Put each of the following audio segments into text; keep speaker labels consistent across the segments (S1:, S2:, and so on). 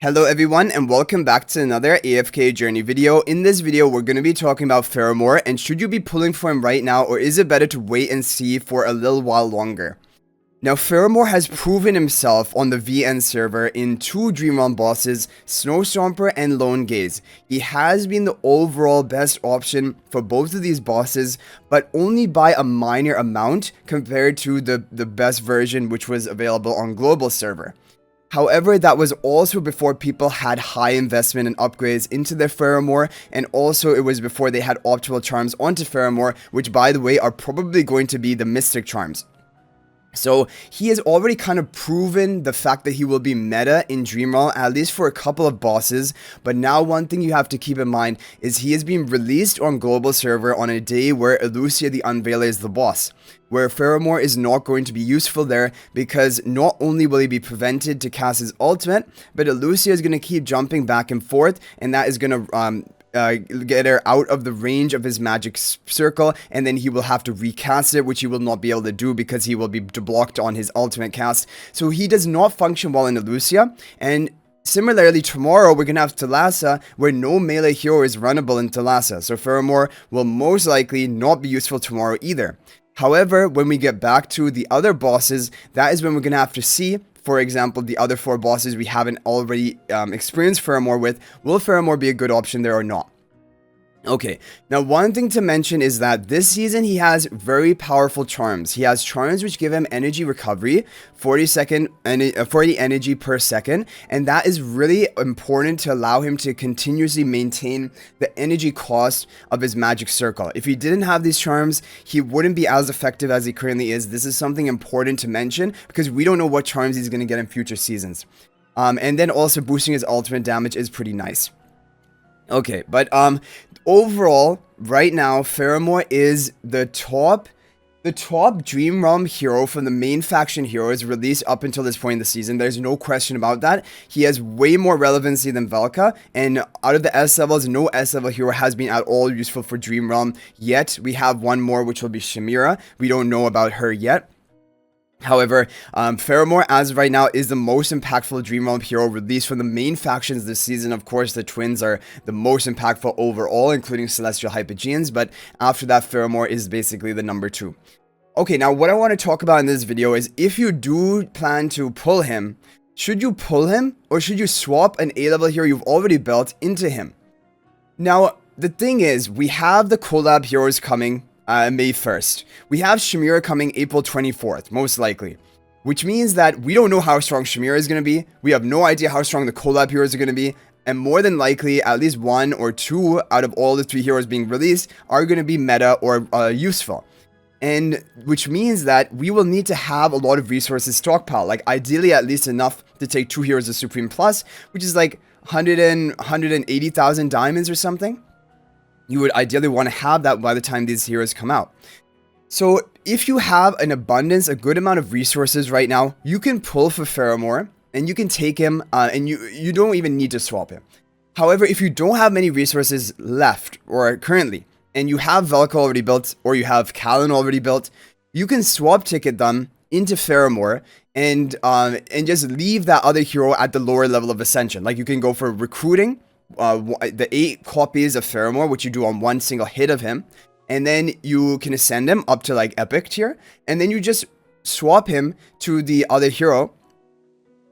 S1: Hello everyone and welcome back to another AFK Journey video. In this video, we're going to be talking about Faramor and should you be pulling for him right now or is it better to wait and see for a little while longer? Now, Faramor has proven himself on the VN server in two Dream Realm bosses, Snow Stomper and Lone Gaze. He has been the overall best option for both of these bosses, but only by a minor amount compared to the best version which was available on global server. However, that was also before people had high investment and upgrades into their Faramor, and also it was before they had optimal charms onto Faramor, which by the way are probably going to be the Mystic charms. So he has already kind of proven the fact that he will be meta in Dream Realm, at least for a couple of bosses. But now one thing you have to keep in mind is he is being released on global server on a day where Elucia the Unveiler is the boss, where Faramor is not going to be useful there because not only will he be prevented to cast his ultimate, but Elucia is going to keep jumping back and forth, and that is going to get her out of the range of his magic circle, and then he will have to recast it, which he will not be able to do because he will be blocked on his ultimate cast. So he does not function well in Elucia, and similarly, tomorrow we're going to have Thalassa, where no melee hero is runnable in Thalassa, so Faramor will most likely not be useful tomorrow either. However, when we get back to the other bosses, that is when we're going to have to see, for example, the other four bosses we haven't already experienced Faramor with. Will Faramor be a good option there or not? Okay, now one thing to mention is that this season he has very powerful charms. He has charms which give him energy recovery, 40 energy per second, and that is really important to allow him to continuously maintain the energy cost of his magic circle. If he didn't have these charms, he wouldn't be as effective as he currently is. This is something important to mention because we don't know what charms he's going to get in future seasons. And then also boosting his ultimate damage is pretty nice. Okay, but overall, right now, Faramor is the top Dream Realm hero from the main faction heroes released up until this point in the season. There's no question about that. He has way more relevancy than Velka, and out of the S levels, no S level hero has been at all useful for Dream Realm yet. We have one more, which will be Shamira. We don't know about her yet. However, Faramor, as of right now, is the most impactful Dream Realm hero released from the main factions this season. Of course, the twins are the most impactful overall, including Celestial Hypogeans, but after that, Faramor is basically the number 2. Okay, now what I want to talk about in this video is if you do plan to pull him, should you pull him or should you swap an A-level hero you've already built into him? Now, the thing is, we have the collab heroes coming May 1st. We have Shamira coming April 24th, most likely. Which means that we don't know how strong Shamira is going to be. We have no idea how strong the collab heroes are going to be. And more than likely, at least 1 or 2 out of all the 3 heroes being released are going to be meta or useful. And which means that we will need to have a lot of resources stockpiled. Like ideally at least enough to take 2 heroes of Supreme Plus, which is like 180,000 diamonds or something. You would ideally want to have that by the time these heroes come out. So if you have an abundance, a good amount of resources right now, you can pull for Faramor and you can take him and you don't even need to swap him. However, if you don't have many resources left or currently, and you have Velka already built or you have Kallen already built, you can swap ticket them into Faramor and just leave that other hero at the lower level of Ascension. Like you can go for recruiting, the 8 copies of Faramor, which you do on one single hit of him, and then you can ascend him up to like epic tier, and then you just swap him to the other hero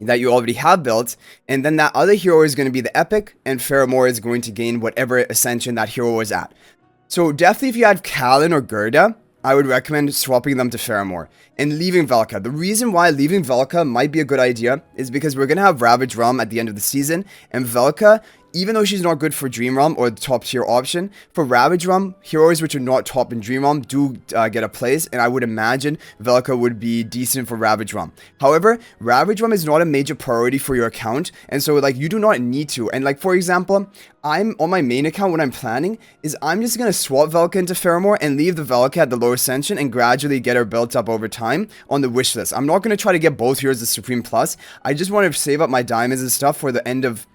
S1: that you already have built, and then that other hero is going to be the epic, and Faramor is going to gain whatever ascension that hero was at. So definitely if you had Kallen or Gerda, I would recommend swapping them to Faramor and leaving Velka. The reason why leaving Velka might be a good idea is because we're going to have Ravage Realm at the end of the season, and Velka, even though she's not good for Dream Realm or the top tier option, for Ravage Realm, heroes which are not top in Dream Realm do get a place, and I would imagine Velka would be decent for Ravage Realm. However, Ravage Realm is not a major priority for your account, and so like you do not need to. And like for example, I'm on my main account, what I'm planning is I'm just going to swap Velka into Faramor and leave the Velka at the lower ascension and gradually get her built up over time on the wish list. I'm not going to try to get both heroes the Supreme Plus. I just want to save up my diamonds and stuff for the end of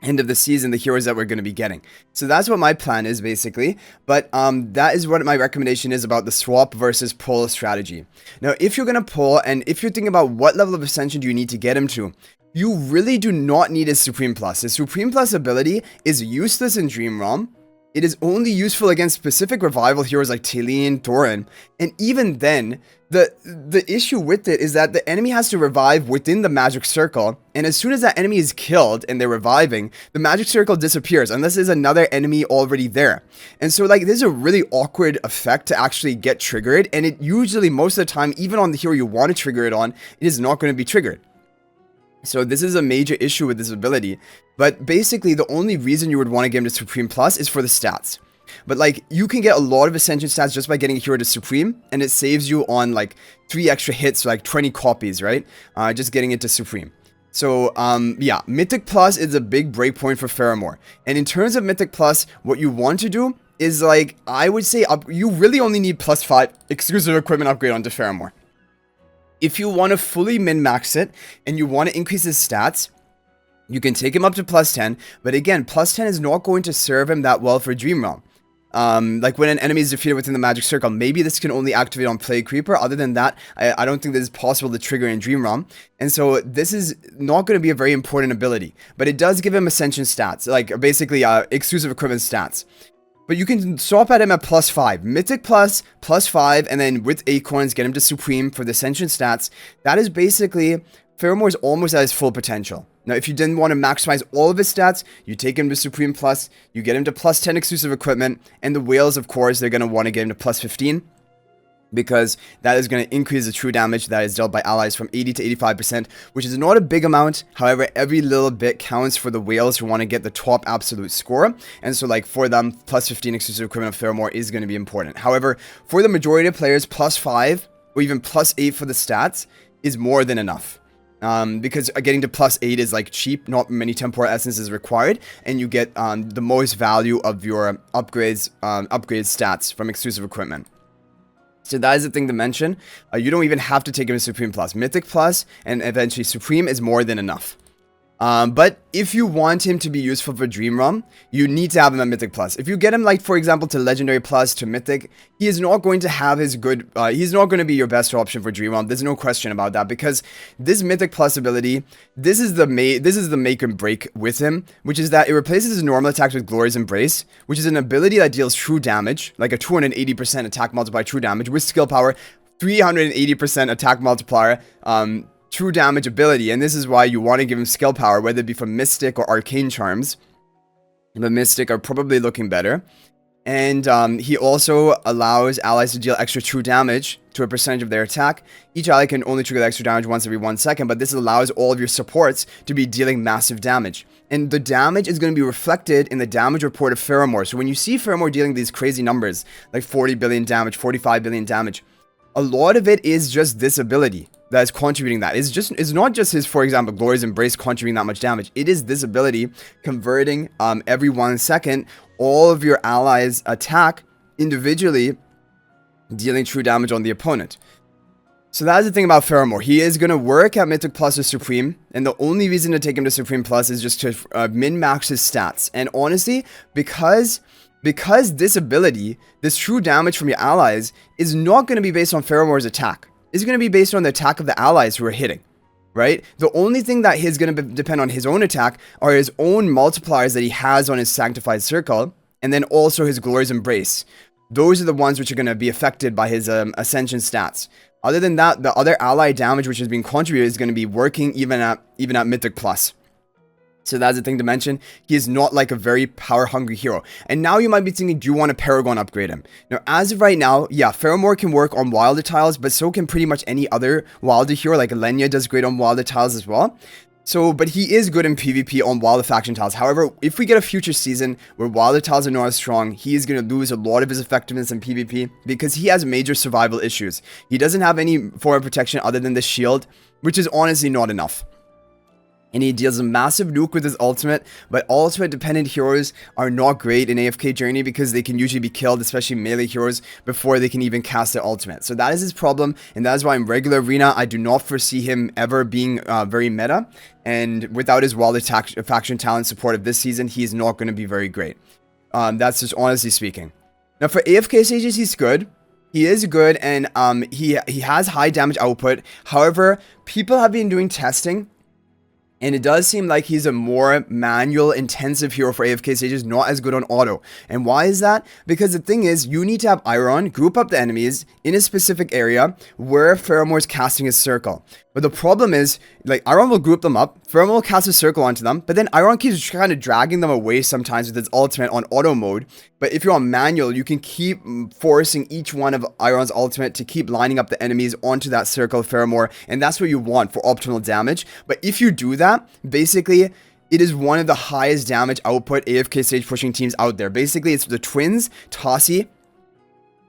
S1: the season, the heroes that we're going to be getting. So that's what my plan is basically, but that is what my recommendation is about the swap versus pull strategy. Now if you're going to pull and if you're thinking about what level of ascension do you need to get him to, you really do not need his Supreme Plus. His Supreme Plus ability is useless in Dream Realm. It is only useful against specific revival heroes like Talene, Thorin, and even then, the issue with it is that the enemy has to revive within the magic circle, and as soon as that enemy is killed and they're reviving, the magic circle disappears unless there's another enemy already there. And so like this is a really awkward effect to actually get triggered, and it usually most of the time, even on the hero you want to trigger it on, it is not going to be triggered. So this is a major issue with this ability, but basically the only reason you would want to get him to Supreme Plus is for the stats. But like, you can get a lot of Ascension stats just by getting a hero to Supreme, and it saves you on like 3 extra hits, like 20 copies, right? Just getting it to Supreme. So, yeah, Mythic Plus is a big breakpoint for Faramor. And in terms of Mythic Plus, what you want to do is like, I would say you really only need +5 exclusive equipment upgrade onto Faramor. If you want to fully min-max it, and you want to increase his stats, you can take him up to +10, but again, +10 is not going to serve him that well for Dream Realm. Like when an enemy is defeated within the magic circle, maybe this can only activate on Plague Creeper. Other than that, I don't think this is possible to trigger in Dream Realm. And so this is not going to be a very important ability, but it does give him Ascension stats, like basically exclusive equipment stats. But you can swap at him at +5. Mythic Plus, +5, and then with Acorns, get him to Supreme for the Ascension stats. That is basically, Faramor is almost at his full potential. Now, if you didn't want to maximize all of his stats, you take him to Supreme Plus, you get him to +10 exclusive equipment, and the whales, of course, they're going to want to get him to +15. Because that is going to increase the true damage that is dealt by allies from 80 to 85%, which is not a big amount. However, every little bit counts for the whales who want to get the top absolute score. And so, like, for them, +15 exclusive equipment of Faramor is going to be important. However, for the majority of players, +5 or even +8 for the stats is more than enough. Because getting to +8 is like cheap, not many temporal essences required, and you get the most value of your upgrade stats from exclusive equipment. So that is the thing to mention. You don't even have to take him to Supreme Plus. Mythic Plus and eventually Supreme is more than enough. But if you want him to be useful for Dream Realm, you need to have him at Mythic Plus. If you get him, like, for example, to Legendary Plus, to Mythic, he is not going to have his good, he's not going to be your best option for Dream Realm. There's no question about that, because this Mythic Plus ability, this is the make and break with him, which is that it replaces his normal attacks with Glory's Embrace, which is an ability that deals true damage, like a 280% attack multiplier true damage, with skill power, 380% attack multiplier, true damage ability, and this is why you want to give him skill power, whether it be from Mystic or Arcane Charms. The Mystic are probably looking better. And he also allows allies to deal extra true damage to a percentage of their attack. Each ally can only trigger the extra damage once every 1 second, but this allows all of your supports to be dealing massive damage. And the damage is going to be reflected in the damage report of Faramor. So when you see Faramor dealing these crazy numbers, like 40 billion damage, 45 billion damage, a lot of it is just this ability that is contributing that. It's not just his, for example, Glory's Embrace contributing that much damage. It is this ability converting every 1 second all of your allies' attack individually, dealing true damage on the opponent. So that is the thing about Faramor. He is going to work at Mythic Plus or Supreme, and the only reason to take him to Supreme Plus is just to min-max his stats. And honestly, because this ability, this true damage from your allies, is not going to be based on Faramor's attack. It's going to be based on the attack of the allies who are hitting, right? The only thing that is going to depend on his own attack are his own multipliers that he has on his Sanctified Circle, and then also his Glory's Embrace. Those are the ones which are going to be affected by his Ascension stats. Other than that, the other ally damage which is being contributed is going to be working even at Mythic Plus. So that's the thing to mention. He is not like a very power-hungry hero. And now you might be thinking, do you want a Paragon upgrade him? Now, as of right now, yeah, Faramor can work on Wilder tiles, but so can pretty much any other Wilder hero. Like Alenia does great on Wilder tiles as well. So, but he is good in PvP on Wilder faction tiles. However, if we get a future season where Wilder tiles are not as strong, he is going to lose a lot of his effectiveness in PvP because he has major survival issues. He doesn't have any form of protection other than the shield, which is honestly not enough. And he deals a massive nuke with his ultimate, but ultimate dependent heroes are not great in AFK Journey because they can usually be killed, especially melee heroes, before they can even cast their ultimate. So that is his problem, and that is why in regular arena, I do not foresee him ever being very meta, and without his Wilder faction talent support of this season, he is not going to be very great. That's just honestly speaking. Now for AFK stages, he's good. He is good, and he has high damage output. However, people have been doing testing And it does seem like he's a more manual intensive hero for AFK stages, not as good on auto. And why is that? Because the thing is, you need to have Iron group up the enemies in a specific area where Faramor is casting his circle. But the problem is, like, Iron will group them up, Faramor will cast a circle onto them, but then Iron keeps kind of dragging them away sometimes with his ultimate on auto mode. But if you're on manual, you can keep forcing each one of Iron's ultimate to keep lining up the enemies onto that circle of Faramor, and that's what you want for optimal damage. But if you do that, basically, it is one of the highest damage output AFK stage pushing teams out there. Basically, it's the Twins, Tossie,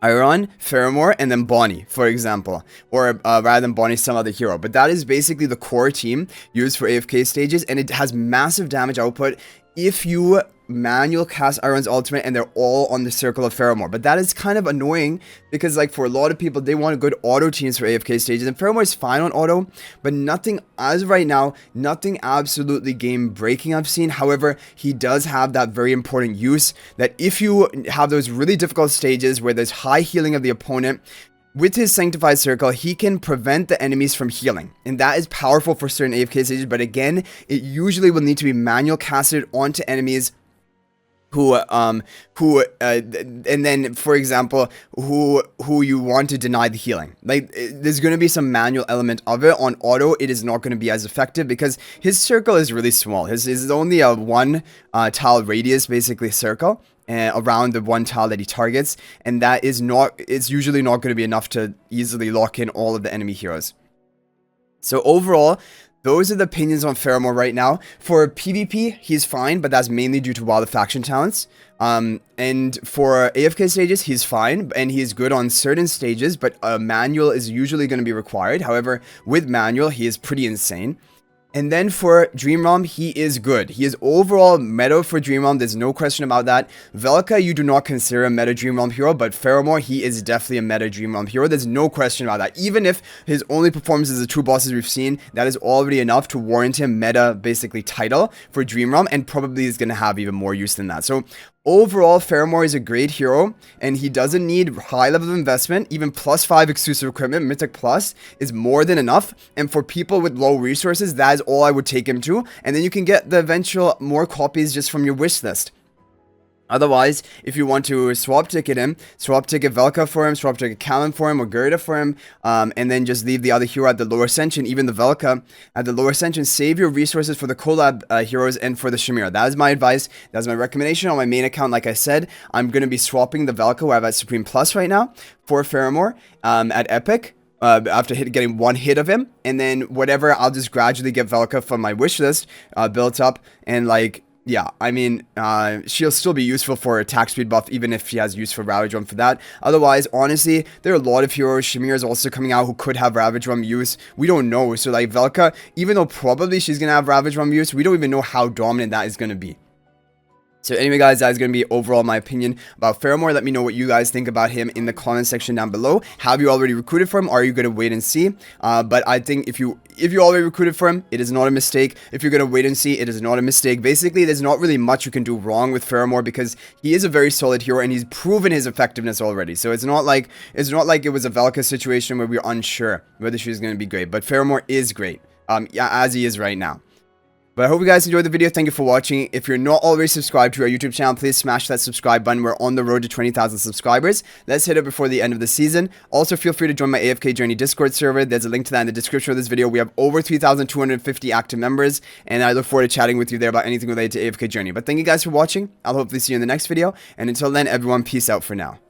S1: Iron, Faramor, and then Bonnie, for example. Or rather than Bonnie, some other hero. But that is basically the core team used for AFK stages, and it has massive damage output if you manual cast Iron's ultimate and they're all on the circle of Faramor. But that is kind of annoying because, like, for a lot of people, they want good auto teams for AFK stages, and Faramor is fine on auto, but nothing, as of right now, nothing absolutely game breaking I've seen. However, he does have that very important use that if you have those really difficult stages where there's high healing of the opponent, with his Sanctified Circle, he can prevent the enemies from healing. And that is powerful for certain AFK stages, but again, it usually will need to be manual casted onto enemies and then, for example, who you want to deny the healing. Like, there's going to be some manual element of it. On auto, it is not going to be as effective because his circle is really small. His is only a one tile radius, basically, circle around the one tile that he targets, and that is not, it's usually not going to be enough to easily lock in all of the enemy heroes. So overall, those are the opinions on Faramor right now. For PvP, he's fine, but that's mainly due to Wild Faction talents. And for AFK stages, he's fine, and he's good on certain stages, but manual is usually going to be required. However, with manual, he is pretty insane. And then for Dream Realm, he is good. He is overall meta for Dream Realm. There's no question about that. Velka, you do not consider a meta Dream Realm hero, but Faramor, he is definitely a meta Dream Realm hero. There's no question about that. Even if his only performance is the two bosses we've seen, that is already enough to warrant him meta, basically, title for Dream Realm, and probably is going to have even more use than that. So overall, Faramor is a great hero, and he doesn't need high level of investment. Even +5 exclusive equipment, Mythic Plus, is more than enough. And for people with low resources, that is all I would take him to. And then you can get the eventual more copies just from your wish list. Otherwise, if you want to swap ticket him, swap ticket Velka for him, swap ticket Callan for him, or Gerda for him, and then just leave the other hero at the lower ascension, even the Velka at the lower ascension. Save your resources for the collab heroes and for the Shamira. That is my advice. That's my recommendation on my main account. Like I said, I'm going to be swapping the Velka, who I have at Supreme Plus right now, for Faramor at Epic. After getting one hit of him, and then whatever, I'll just gradually get Velka from my wish list built up, and like, yeah, I mean, she'll still be useful for attack speed buff, even if she has use for Ravage Rum for that. Otherwise, honestly, there are a lot of heroes. Shamir is also coming out who could have Ravage Rum use. We don't know. So, like, Velka, even though probably she's going to have Ravage Rum use, we don't even know how dominant that is going to be. So anyway, guys, that is going to be overall my opinion about Faramor. Let me know what you guys think about him in the comment section down below. Have you already recruited for him? Or are you going to wait and see? But I think if you already recruited for him, it is not a mistake. If you're going to wait and see, it is not a mistake. Basically, there's not really much you can do wrong with Faramor because he is a very solid hero and he's proven his effectiveness already. So it's not like it was a Velka situation where we were unsure whether she was going to be great. But Faramor is great, yeah, as he is right now. But I hope you guys enjoyed the video. Thank you for watching. If you're not already subscribed to our YouTube channel, please smash that subscribe button. We're on the road to 20,000 subscribers. Let's hit it before the end of the season. Also, feel free to join my AFK Journey Discord server. There's a link to that in the description of this video. We have over 3,250 active members, and I look forward to chatting with you there about anything related to AFK Journey. But thank you guys for watching. I'll hopefully see you in the next video. And until then, everyone, peace out for now.